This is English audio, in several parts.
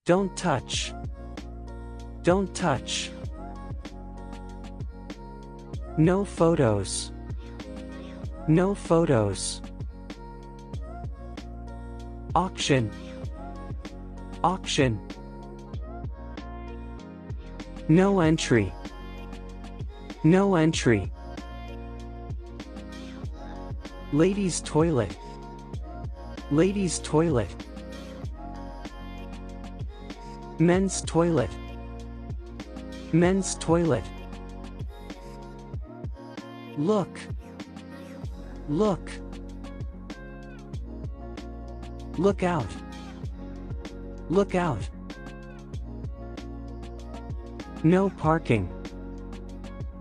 Don't touch. Don't touch. No photos. No photos. Auction. Auction. No entry. No entry. Ladies' toilet. Ladies' toilet. Men's toilet. Men's toilet. Look. Look. Look out. Look out. No parking.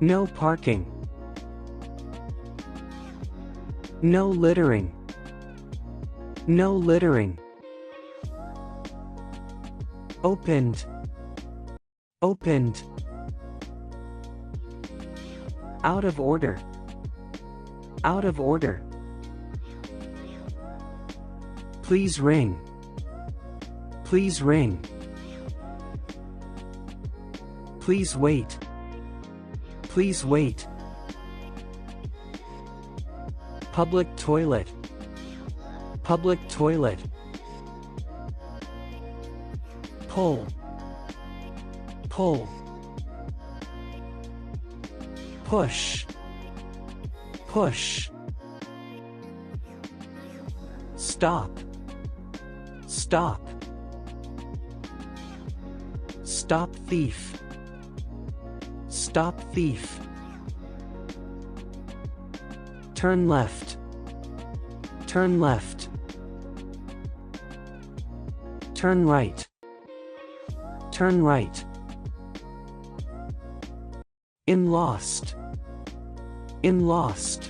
No parking. No littering. No littering. Opened. Opened. Out of order. Out of order. Please ring. Please ring. Please wait. Please wait. Public toilet. Public toilet. Pull. Pull. Push. Push. Stop. Stop. Stop thief. Stop thief. Turn left. Turn left. Turn right. Turn right. In lost. In lost.